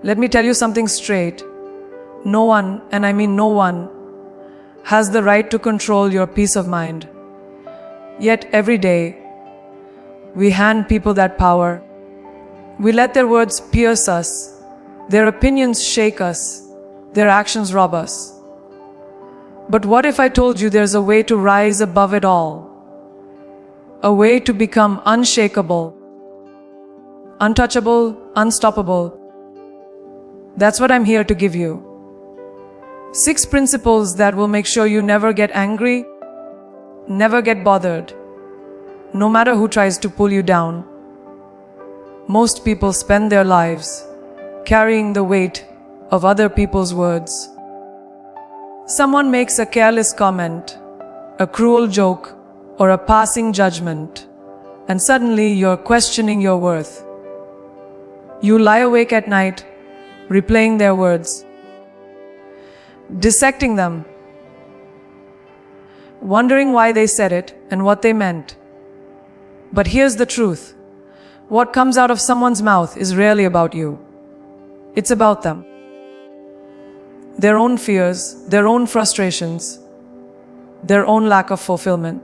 Let me tell you something straight. No one, and I mean no one, has the right to control your peace of mind. Yet every day, we hand people that power. We let their words pierce us, their opinions shake us, their actions rob us. But what if I told you there's a way to rise above it all? A way to become unshakable, untouchable, unstoppable. That's what I'm here to give you. 6 principles that will make sure you never get angry, never get bothered, no matter who tries to pull you down. Most people spend their lives carrying the weight of other people's words. Someone makes a careless comment, a cruel joke, or a passing judgment, and suddenly you're questioning your worth. You lie awake at night, replaying their words, dissecting them, wondering why they said it and what they meant. But here's the truth. What comes out of someone's mouth is rarely about you. It's about them. Their own fears, their own frustrations, their own lack of fulfillment.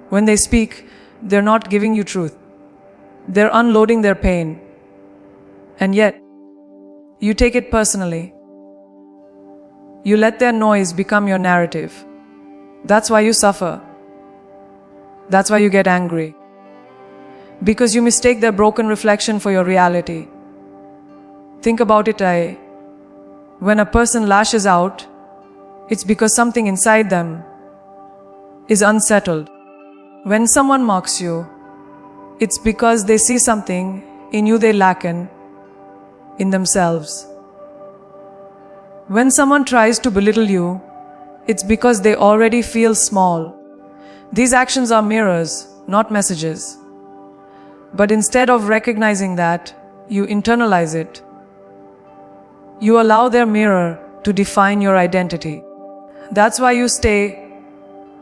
When they speak, they're not giving you truth. They're unloading their pain. And yet, you take it personally. You let their noise become your narrative. That's why you suffer. That's why you get angry. Because you mistake their broken reflection for your reality. Think about it, when a person lashes out, it's because something inside them is unsettled. When someone mocks you, it's because they see something in you they lack in themselves. When someone tries to belittle you, it's because they already feel small. These actions are mirrors, not messages. But instead of recognizing that, you internalize it. You allow their mirror to define your identity. That's why you stay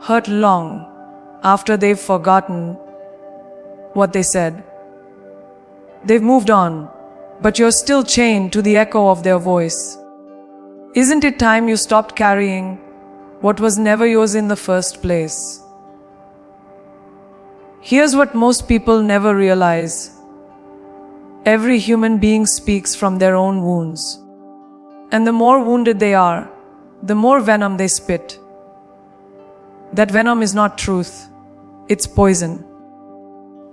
hurt long after they've forgotten what they said. They've moved on, but you're still chained to the echo of their voice. Isn't it time you stopped carrying what was never yours in the first place? Here's what most people never realize. Every human being speaks from their own wounds. And the more wounded they are, the more venom they spit. That venom is not truth, it's poison.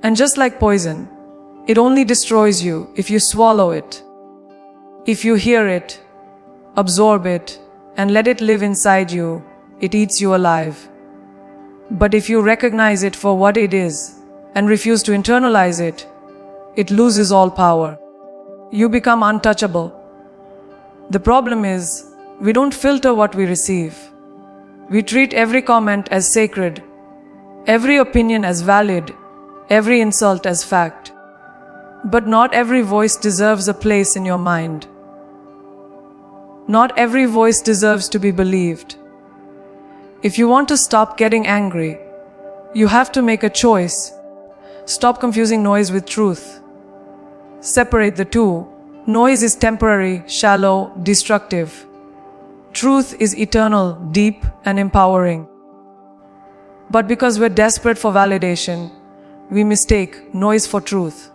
And just like poison, it only destroys you if you swallow it. If you hear it, absorb it, and let it live inside you, it eats you alive. But if you recognize it for what it is and refuse to internalize it, it loses all power. You become untouchable. The problem is, we don't filter what we receive. We treat every comment as sacred, every opinion as valid, every insult as fact. But not every voice deserves a place in your mind. Not every voice deserves to be believed. If you want to stop getting angry, you have to make a choice. Stop confusing noise with truth. Separate the two. Noise is temporary, shallow, destructive. Truth is eternal, deep, and empowering. But because we're desperate for validation, we mistake noise for truth.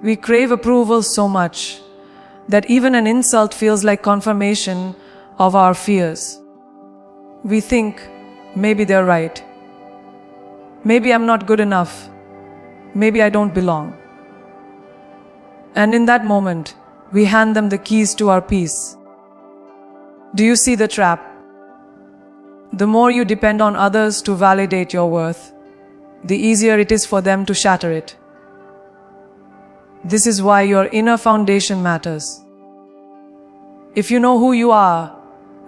We crave approval so much that even an insult feels like confirmation of our fears. We think, maybe they're right. Maybe I'm not good enough. Maybe I don't belong. And in that moment, we hand them the keys to our peace. Do you see the trap? The more you depend on others to validate your worth, the easier it is for them to shatter it. This is why your inner foundation matters. If you know who you are,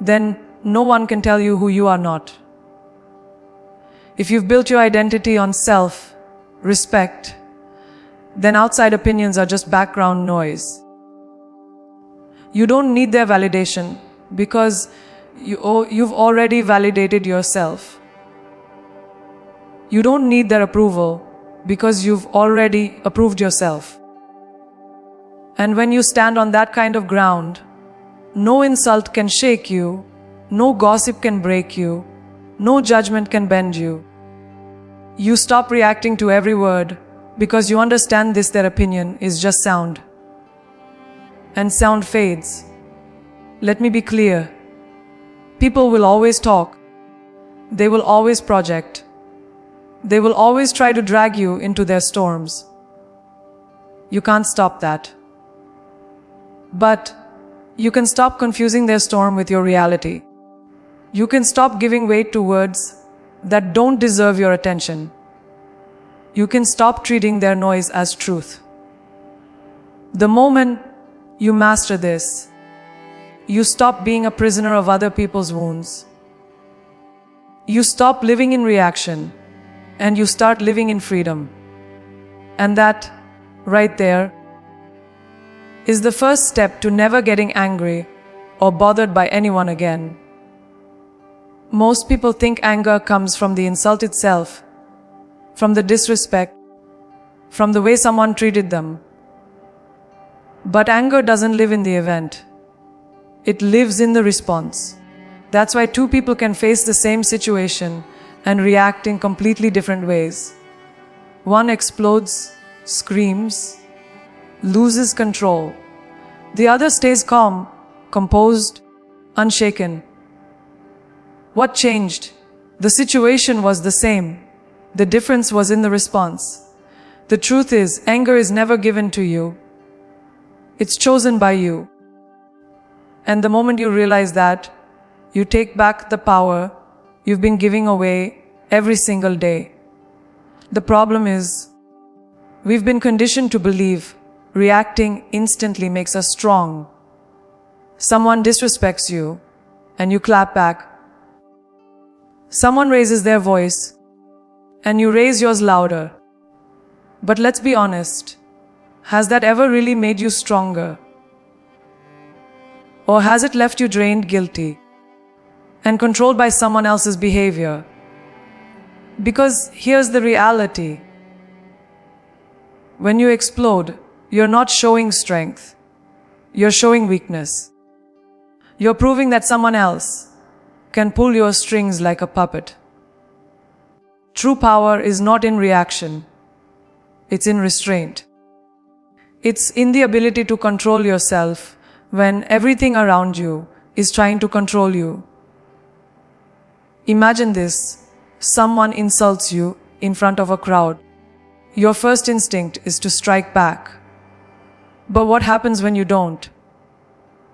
then no one can tell you who you are not. If you've built your identity on self, respect, then outside opinions are just background noise. You don't need their validation because you've already validated yourself. You don't need their approval because you've already approved yourself. And when you stand on that kind of ground, no insult can shake you, no gossip can break you, no judgment can bend you. You stop reacting to every word because you understand their opinion is just sound. And sound fades. Let me be clear. People will always talk. They will always project. They will always try to drag you into their storms. You can't stop that. But you can stop confusing their storm with your reality. You can stop giving weight to words that don't deserve your attention. You can stop treating their noise as truth. The moment you master this, you stop being a prisoner of other people's wounds. You stop living in reaction and you start living in freedom. And that, right there, is the first step to never getting angry or bothered by anyone again. Most people think anger comes from the insult itself, from the disrespect, from the way someone treated them. But anger doesn't live in the event. It lives in the response. That's why two people can face the same situation and react in completely different ways. One explodes, screams, loses control. The other stays calm, composed, unshaken. What changed? The situation was the same. The difference was in the response. The truth is, anger is never given to you. It's chosen by you. And the moment you realize that, you take back the power you've been giving away every single day. The problem is, we've been conditioned to believe reacting instantly makes us strong. Someone disrespects you, and you clap back. Someone raises their voice, and you raise yours louder. But let's be honest, has that ever really made you stronger? Or has it left you drained, guilty, and controlled by someone else's behavior? Because here's the reality. When you explode, you're not showing strength. You're showing weakness. You're proving that someone else can pull your strings like a puppet. True power is not in reaction. It's in restraint. It's in the ability to control yourself when everything around you is trying to control you. Imagine this. Someone insults you in front of a crowd. Your first instinct is to strike back. But what happens when you don't?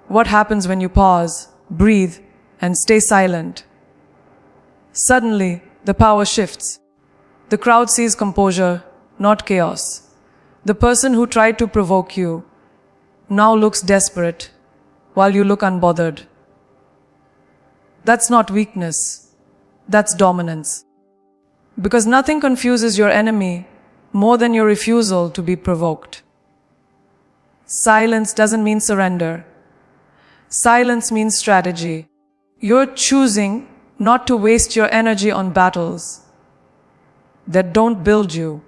What happens when you pause, breathe, and stay silent? Suddenly, the power shifts. The crowd sees composure, not chaos. The person who tried to provoke you now looks desperate, while you look unbothered. That's not weakness. That's dominance. Because nothing confuses your enemy more than your refusal to be provoked. Silence doesn't mean surrender. Silence means strategy. You're choosing not to waste your energy on battles that don't build you.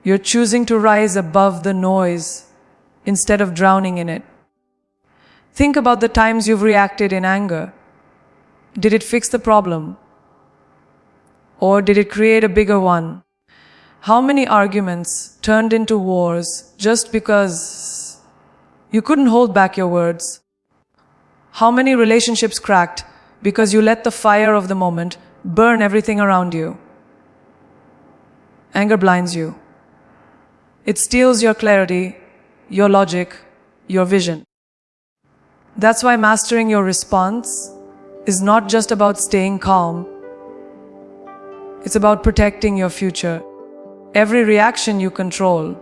You're choosing to rise above the noise instead of drowning in it. Think about the times you've reacted in anger. Did it fix the problem? Or did it create a bigger one? How many arguments turned into wars just because you couldn't hold back your words? How many relationships cracked because you let the fire of the moment burn everything around you? Anger blinds you. It steals your clarity, your logic, your vision. That's why mastering your response is not just about staying calm. It's about protecting your future. Every reaction you control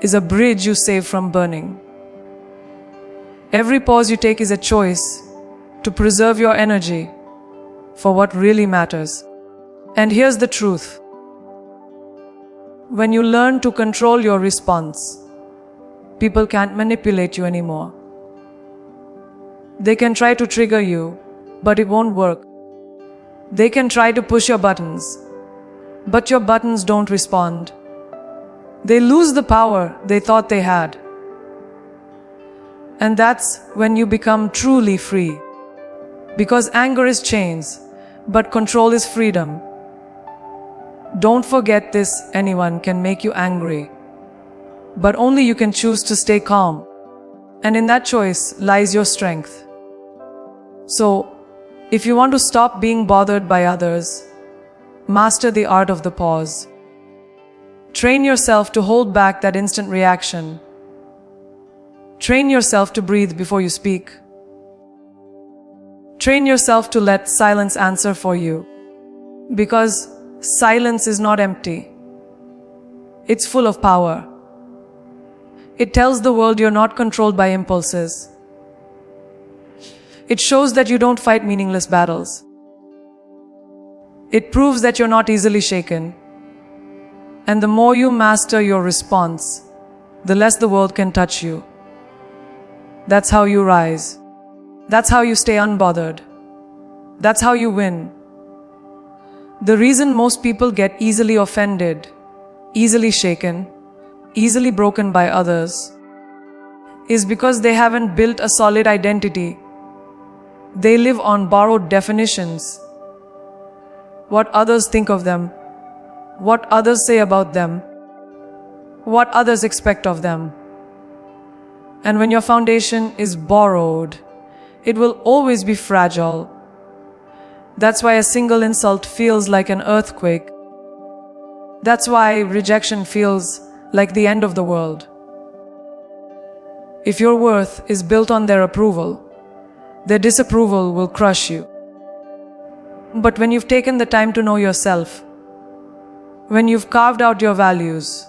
is a bridge you save from burning. Every pause you take is a choice to preserve your energy for what really matters. And here's the truth. When you learn to control your response, people can't manipulate you anymore. They can try to trigger you, but it won't work. They can try to push your buttons, but your buttons don't respond. They lose the power they thought they had. And that's when you become truly free. Because anger is chains, but control is freedom. Don't forget this: anyone can make you angry, but only you can choose to stay calm. And in that choice lies your strength. So, if you want to stop being bothered by others, master the art of the pause. Train yourself to hold back that instant reaction. Train yourself to breathe before you speak. Train yourself to let silence answer for you. Because silence is not empty. It's full of power. It tells the world you're not controlled by impulses. It shows that you don't fight meaningless battles. It proves that you're not easily shaken. And the more you master your response, the less the world can touch you. That's how you rise. That's how you stay unbothered. That's how you win. The reason most people get easily offended, easily shaken, easily broken by others, is because they haven't built a solid identity. They live on borrowed definitions. What others think of them, what others say about them, what others expect of them. And when your foundation is borrowed, it will always be fragile. That's why a single insult feels like an earthquake. That's why rejection feels like the end of the world. If your worth is built on their approval, their disapproval will crush you. But when you've taken the time to know yourself, when you've carved out your values,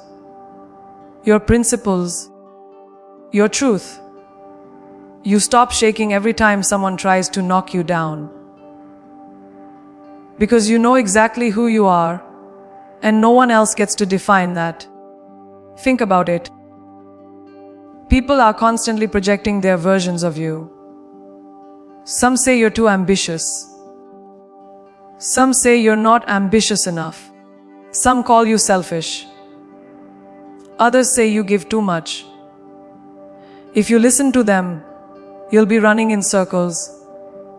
your principles, your truth, you stop shaking every time someone tries to knock you down. Because you know exactly who you are, and no one else gets to define that. Think about it. People are constantly projecting their versions of you. Some say you're too ambitious. Some say you're not ambitious enough. Some call you selfish. Others say you give too much. If you listen to them, you'll be running in circles,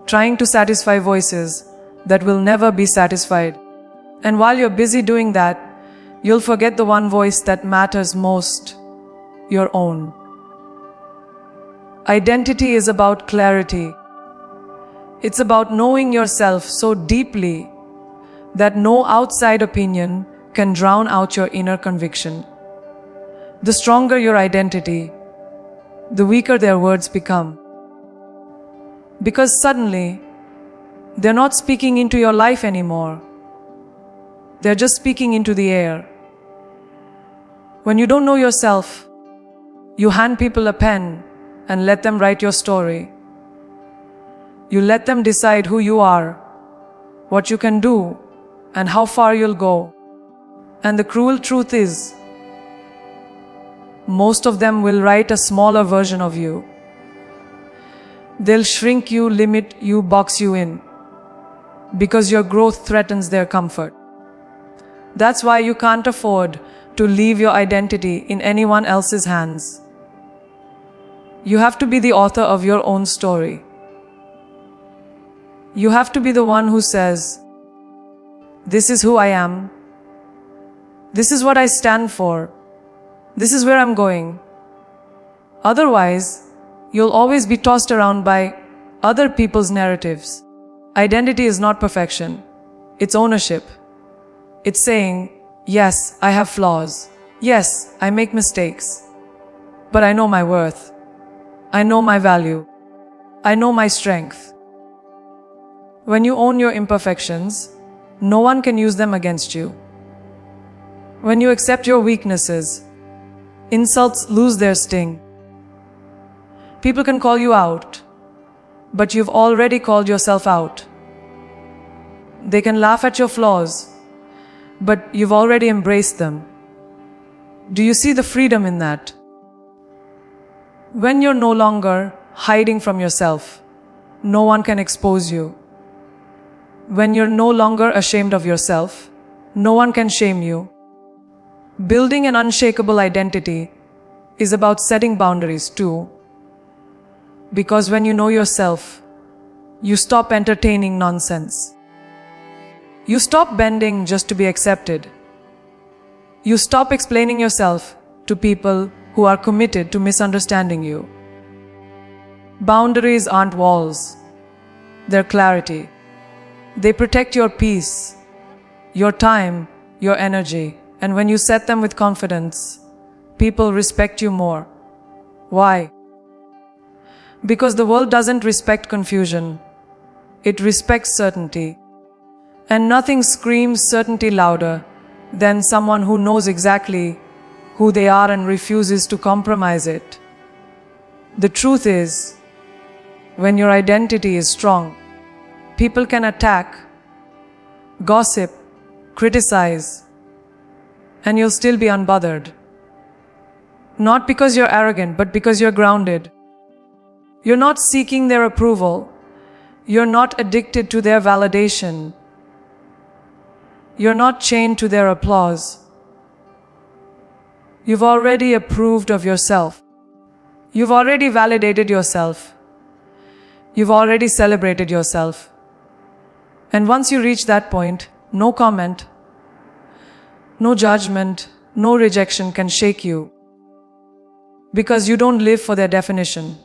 trying to satisfy voices that will never be satisfied. And while you're busy doing that, you'll forget the one voice that matters most, your own. Identity is about clarity. It's about knowing yourself so deeply that no outside opinion can drown out your inner conviction. The stronger your identity, the weaker their words become. Because suddenly, they're not speaking into your life anymore. They're just speaking into the air. When you don't know yourself, you hand people a pen and let them write your story. You let them decide who you are, what you can do, and how far you'll go. And the cruel truth is, most of them will write a smaller version of you. They'll shrink you, limit you, box you in, because your growth threatens their comfort. That's why you can't afford to leave your identity in anyone else's hands. You have to be the author of your own story. You have to be the one who says, "This is who I am. This is what I stand for. This is where I'm going." Otherwise, you'll always be tossed around by other people's narratives. Identity is not perfection. It's ownership. It's saying, yes, I have flaws. Yes, I make mistakes. But I know my worth. I know my value. I know my strength. When you own your imperfections, no one can use them against you. When you accept your weaknesses, insults lose their sting. People can call you out, but you've already called yourself out. They can laugh at your flaws, but you've already embraced them. Do you see the freedom in that? When you're no longer hiding from yourself, no one can expose you. When you're no longer ashamed of yourself, no one can shame you. Building an unshakable identity is about setting boundaries too. Because when you know yourself, you stop entertaining nonsense. You stop bending just to be accepted. You stop explaining yourself to people who are committed to misunderstanding you. Boundaries aren't walls. They're clarity. They protect your peace, your time, your energy, and when you set them with confidence, people respect you more. Why? Because the world doesn't respect confusion. It respects certainty. And nothing screams certainty louder than someone who knows exactly who they are and refuses to compromise it. The truth is, when your identity is strong, people can attack, gossip, criticize, and you'll still be unbothered. Not because you're arrogant, but because you're grounded. You're not seeking their approval. You're not addicted to their validation. You're not chained to their applause. You've already approved of yourself. You've already validated yourself. You've already celebrated yourself. And once you reach that point, no comment, no judgment, no rejection can shake you. Because you don't live for their definition.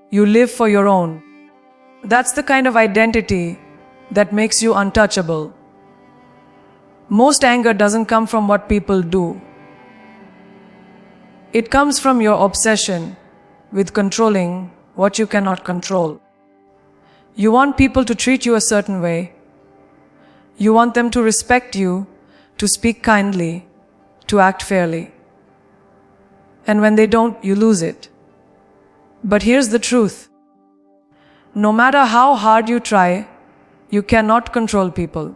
You live for your own. That's the kind of identity that makes you untouchable. Most anger doesn't come from what people do. It comes from your obsession with controlling what you cannot control. You want people to treat you a certain way. You want them to respect you, to speak kindly, to act fairly. And when they don't, you lose it. But here's the truth. No matter how hard you try, you cannot control people.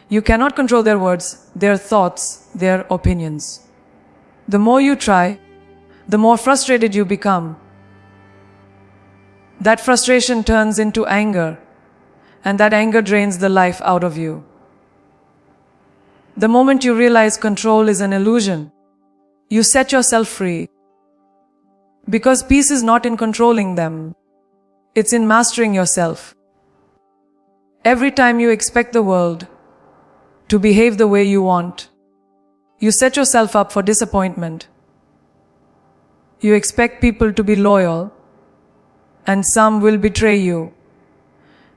You cannot control their words, their thoughts, their opinions. The more you try, the more frustrated you become. That frustration turns into anger, and that anger drains the life out of you. The moment you realize control is an illusion, you set yourself free. Because peace is not in controlling them, it's in mastering yourself. Every time you expect the world to behave the way you want, you set yourself up for disappointment. You expect people to be loyal, and some will betray you.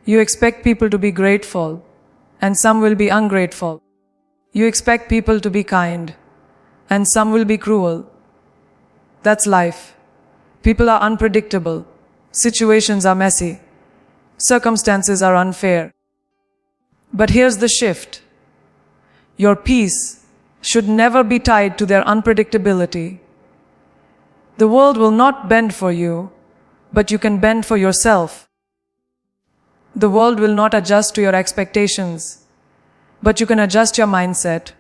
You expect people to be grateful, and some will be ungrateful. You expect people to be kind, and some will be cruel. That's life. People are unpredictable. Situations are messy. Circumstances are unfair. But here's the shift. Your peace should never be tied to their unpredictability. The world will not bend for you, but you can bend for yourself. The world will not adjust to your expectations, but you can adjust your mindset.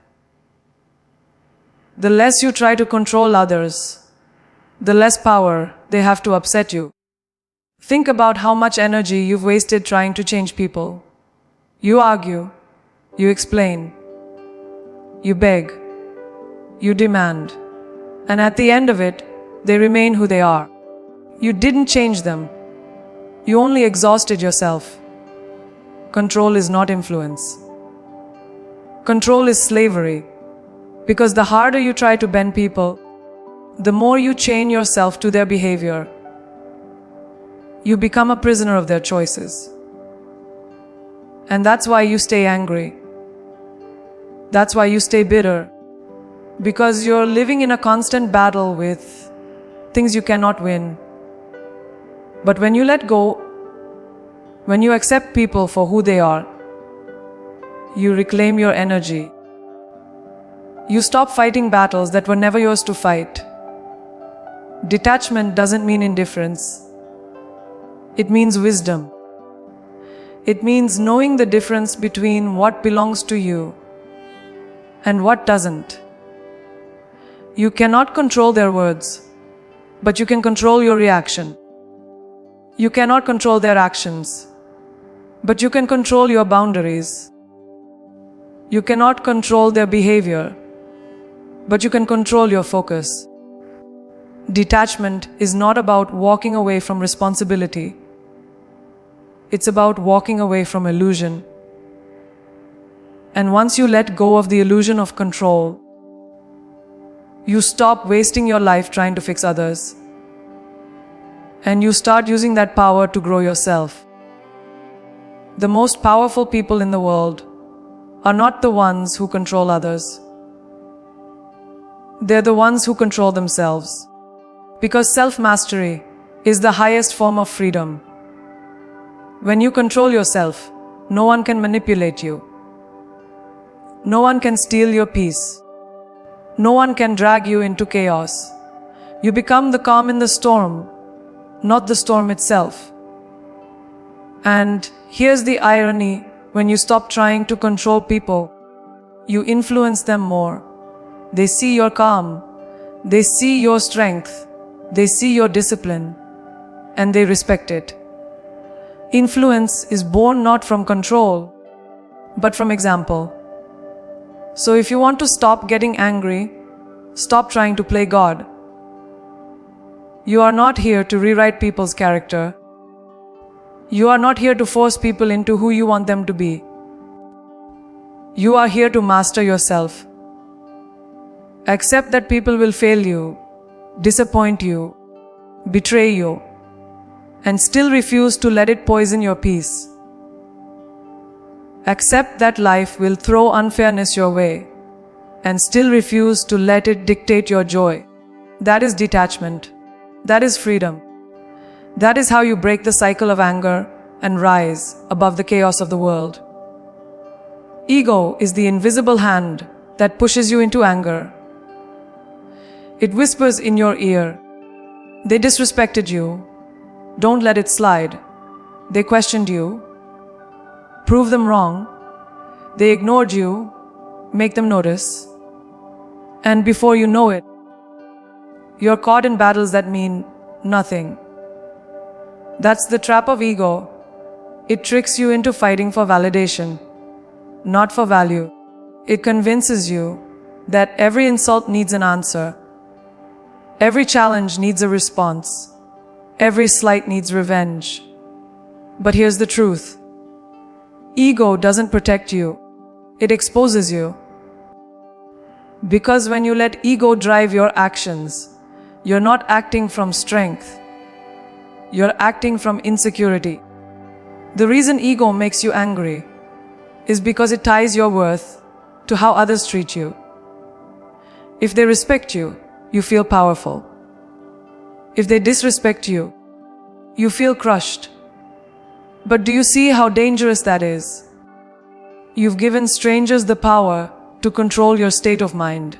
The less you try to control others, the less power they have to upset you. Think about how much energy you've wasted trying to change people. You argue, you explain, you beg, you demand, and at the end of it, they remain who they are. You didn't change them. You only exhausted yourself. Control is not influence. Control is slavery. Because the harder you try to bend people, the more you chain yourself to their behavior. You become a prisoner of their choices. And that's why you stay angry. That's why you stay bitter. Because you're living in a constant battle with things you cannot win. But when you let go, when you accept people for who they are, you reclaim your energy. You stop fighting battles that were never yours to fight. Detachment doesn't mean indifference. It means wisdom. It means knowing the difference between what belongs to you and what doesn't. You cannot control their words, but you can control your reaction. You cannot control their actions, but you can control your boundaries. You cannot control their behavior, but you can control your focus. Detachment is not about walking away from responsibility. It's about walking away from illusion. And once you let go of the illusion of control, you stop wasting your life trying to fix others. And you start using that power to grow yourself. The most powerful people in the world are not the ones who control others. They're the ones who control themselves. Because self-mastery is the highest form of freedom. When you control yourself, no one can manipulate you. No one can steal your peace. No one can drag you into chaos. You become the calm in the storm, not the storm itself. And here's the irony: when you stop trying to control people, you influence them more. They see your calm, they see your strength, they see your discipline, and they respect it. Influence is born not from control, but from example. So if you want to stop getting angry, stop trying to play God. You are not here to rewrite people's character. You are not here to force people into who you want them to be. You are here to master yourself. Accept that people will fail you, disappoint you, betray you, and still refuse to let it poison your peace. Accept that life will throw unfairness your way, and still refuse to let it dictate your joy. That is detachment. That is freedom. That is how you break the cycle of anger and rise above the chaos of the world. Ego is the invisible hand that pushes you into anger. It whispers in your ear, "They disrespected you. Don't let it slide. They questioned you. Prove them wrong. They ignored you. Make them notice." And before you know it, you're caught in battles that mean nothing. That's the trap of ego. It tricks you into fighting for validation, not for value. It convinces you that every insult needs an answer. Every challenge needs a response. Every slight needs revenge. But here's the truth. Ego doesn't protect you. It exposes you. Because when you let ego drive your actions, you're not acting from strength. You're acting from insecurity. The reason ego makes you angry is because it ties your worth to how others treat you. If they respect you, you feel powerful. If they disrespect you, you feel crushed. But do you see how dangerous that is? You've given strangers the power to control your state of mind.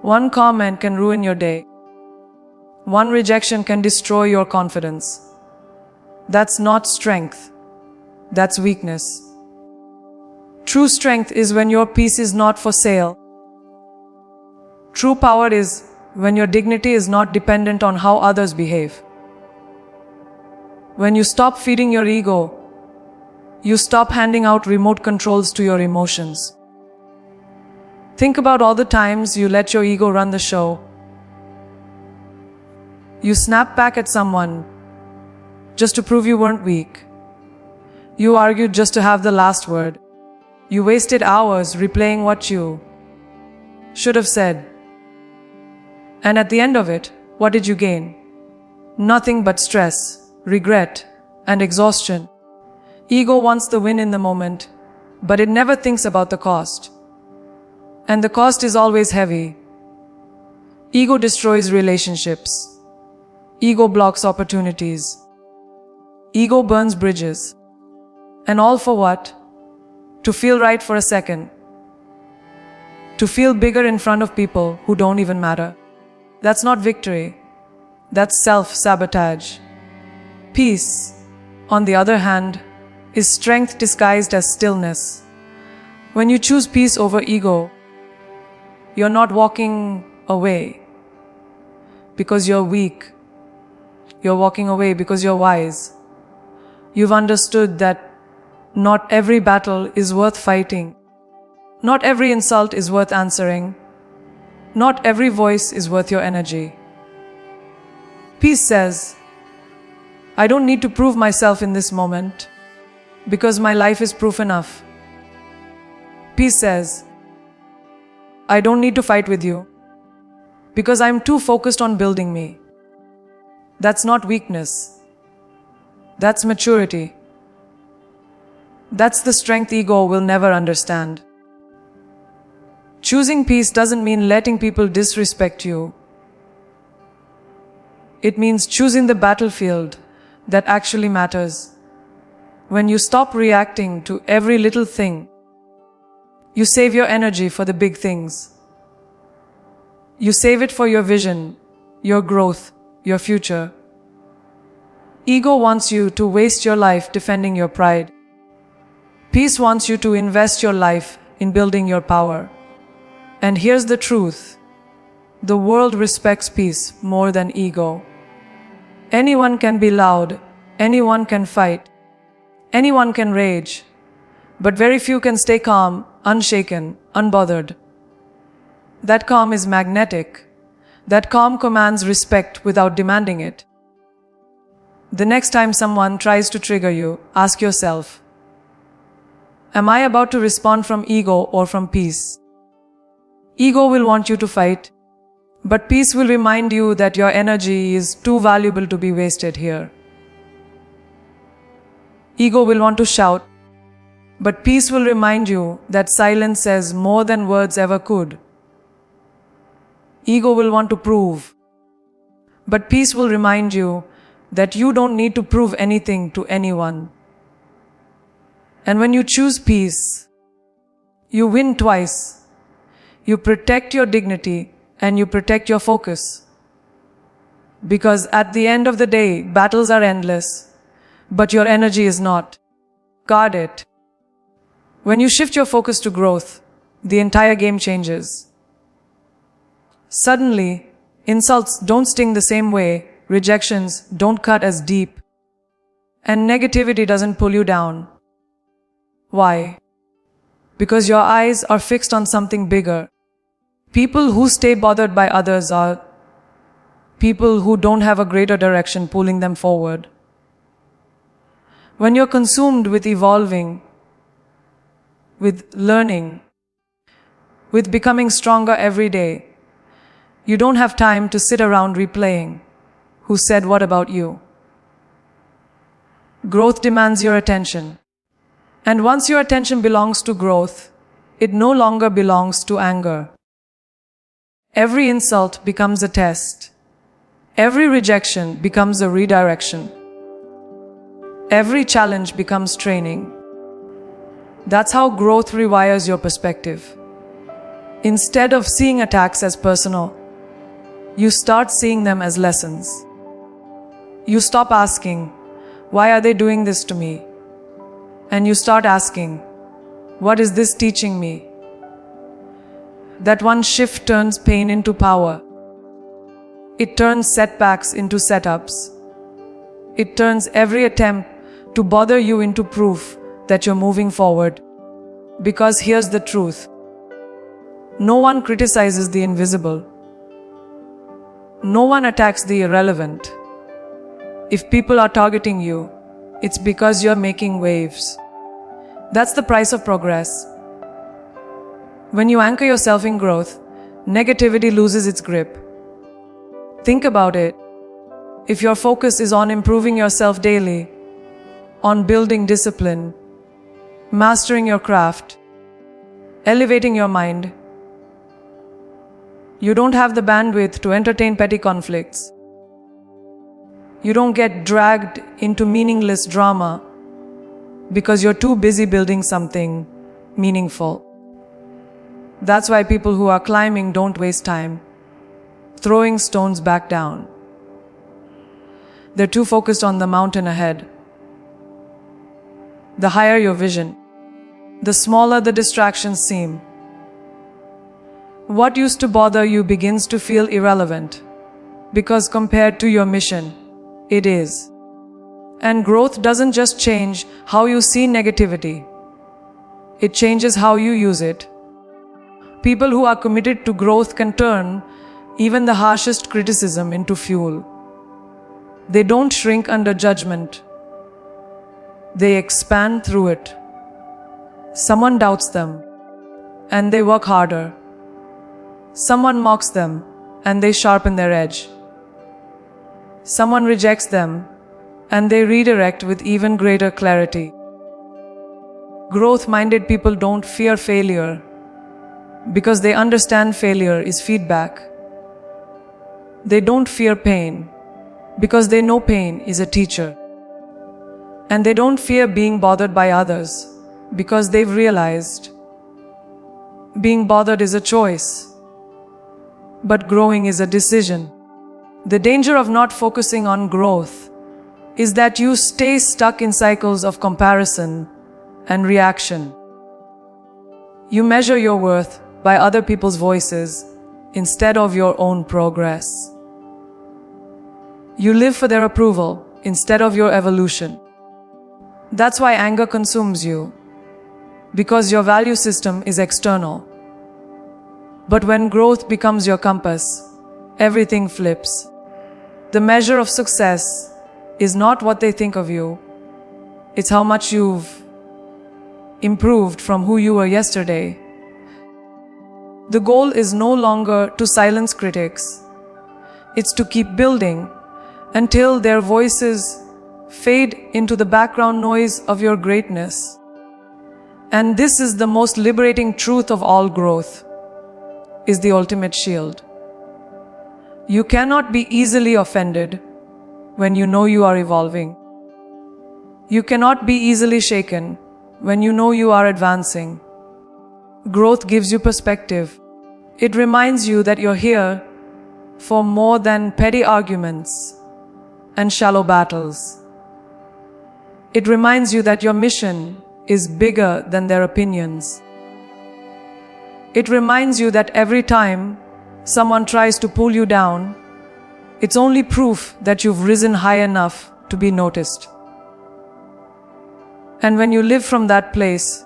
One comment can ruin your day. One rejection can destroy your confidence. That's not strength. That's weakness. True strength is when your peace is not for sale. True power is when your dignity is not dependent on how others behave. When you stop feeding your ego, you stop handing out remote controls to your emotions. Think about all the times you let your ego run the show. You snapped back at someone just to prove you weren't weak. You argued just to have the last word. You wasted hours replaying what you should have said. And at the end of it, what did you gain? Nothing but stress, regret, and exhaustion. Ego wants the win in the moment, but it never thinks about the cost. And the cost is always heavy. Ego destroys relationships. Ego blocks opportunities. Ego burns bridges. And all for what? To feel right for a second. To feel bigger in front of people who don't even matter. That's not victory. That's self-sabotage. Peace, on the other hand, is strength disguised as stillness. When you choose peace over ego, you're not walking away because you're weak. You're walking away because you're wise. You've understood that not every battle is worth fighting. Not every insult is worth answering. Not every voice is worth your energy. Peace says, I don't need to prove myself in this moment because my life is proof enough. Peace says, I don't need to fight with you because I'm too focused on building me. That's not weakness. That's maturity. That's the strength ego will never understand. Choosing peace doesn't mean letting people disrespect you. It means choosing the battlefield that actually matters. When you stop reacting to every little thing, you save your energy for the big things. You save it for your vision, your growth, your future. Ego wants you to waste your life defending your pride. Peace wants you to invest your life in building your power. And here's the truth. The world respects peace more than ego. Anyone can be loud, anyone can fight, anyone can rage, but very few can stay calm, unshaken, unbothered. That calm is magnetic. That calm commands respect without demanding it. The next time someone tries to trigger you, ask yourself, am I about to respond from ego or from peace? Ego will want you to fight, but peace will remind you that your energy is too valuable to be wasted here. Ego will want to shout, but peace will remind you that silence says more than words ever could. Ego will want to prove, but peace will remind you that you don't need to prove anything to anyone. And when you choose peace, you win twice. You protect your dignity and you protect your focus. Because at the end of the day, battles are endless, but your energy is not. Guard it. When you shift your focus to growth, the entire game changes. Suddenly, insults don't sting the same way, rejections don't cut as deep, and negativity doesn't pull you down. Why? Because your eyes are fixed on something bigger. People who stay bothered by others are people who don't have a greater direction pulling them forward. When you're consumed with evolving, with learning, with becoming stronger every day, you don't have time to sit around replaying who said what about you. Growth demands your attention. And once your attention belongs to growth, it no longer belongs to anger. Every insult becomes a test. Every rejection becomes a redirection. Every challenge becomes training. That's how growth rewires your perspective. Instead of seeing attacks as personal, you start seeing them as lessons. You stop asking, why are they doing this to me? And you start asking, what is this teaching me? That one shift turns pain into power. It turns setbacks into setups. It turns every attempt to bother you into proof that you're moving forward. Because here's the truth. No one criticizes the invisible. No one attacks the irrelevant. If people are targeting you, it's because you're making waves. That's the price of progress. When you anchor yourself in growth, negativity loses its grip. Think about it. If your focus is on improving yourself daily, on building discipline, mastering your craft, elevating your mind, you don't have the bandwidth to entertain petty conflicts. You don't get dragged into meaningless drama because you're too busy building something meaningful. That's why people who are climbing don't waste time throwing stones back down. They're too focused on the mountain ahead. The higher your vision, the smaller the distractions seem. What used to bother you begins to feel irrelevant, because compared to your mission, it is. And growth doesn't just change how you see negativity. It changes how you use it. People who are committed to growth can turn even the harshest criticism into fuel. They don't shrink under judgment. They expand through it. Someone doubts them, and they work harder. Someone mocks them, and they sharpen their edge. Someone rejects them, and they redirect with even greater clarity. Growth-minded people don't fear failure because they understand failure is feedback. They don't fear pain because they know pain is a teacher. And they don't fear being bothered by others because they've realized being bothered is a choice, but growing is a decision. The danger of not focusing on growth is that you stay stuck in cycles of comparison and reaction. You measure your worth by other people's voices instead of your own progress. You live for their approval instead of your evolution. That's why anger consumes you, because your value system is external. But when growth becomes your compass, everything flips. The measure of success is not what they think of you, it's how much you've improved from who you were yesterday. The goal is no longer to silence critics, it's to keep building until their voices fade into the background noise of your greatness. And this is the most liberating truth of all growth, is the ultimate shield. You cannot be easily offended when you know you are evolving. You cannot be easily shaken when you know you are advancing. Growth gives you perspective. It reminds you that you're here for more than petty arguments and shallow battles. It reminds you that your mission is bigger than their opinions. It reminds you that every time someone tries to pull you down, it's only proof that you've risen high enough to be noticed. And when you live from that place,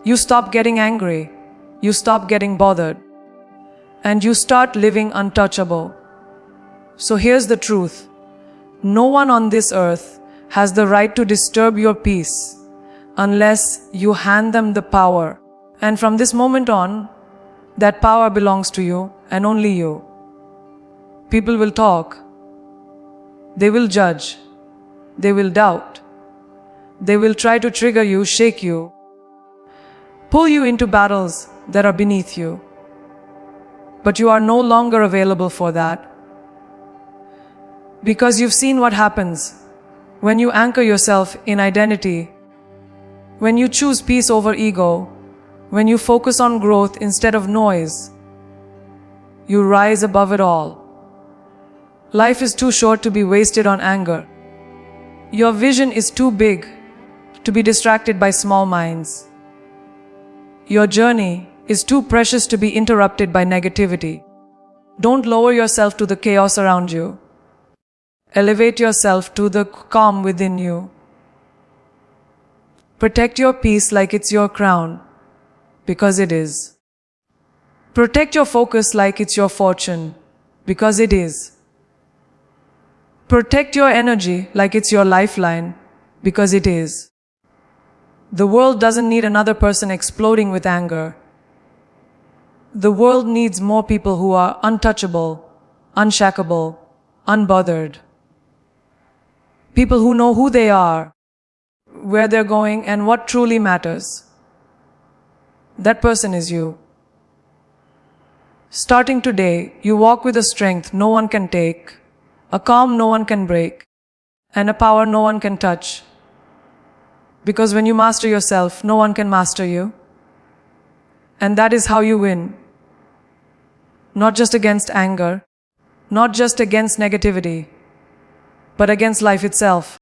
you stop getting angry, you stop getting bothered, and you start living untouchable. So here's the truth. No one on this earth has the right to disturb your peace unless you hand them the power. And from this moment on, that power belongs to you and only you. People will talk. They will judge. They will doubt. They will try to trigger you, shake you, pull you into battles that are beneath you. But you are no longer available for that. Because you've seen what happens when you anchor yourself in identity, when you choose peace over ego, when you focus on growth instead of noise. You rise above it all. Life is too short to be wasted on anger. Your vision is too big to be distracted by small minds. Your journey is too precious to be interrupted by negativity. Don't lower yourself to the chaos around you. Elevate yourself to the calm within you. Protect your peace like it's your crown, because it is. Protect your focus like it's your fortune, because it is. Protect your energy like it's your lifeline, because it is. The world doesn't need another person exploding with anger. The world needs more people who are untouchable, unshakable, unbothered. People who know who they are, where they're going, and what truly matters. That person is you. Starting today, you walk with a strength no one can take, a calm no one can break, and a power no one can touch. Because when you master yourself, no one can master you. And that is how you win. Not just against anger, not just against negativity, but against life itself.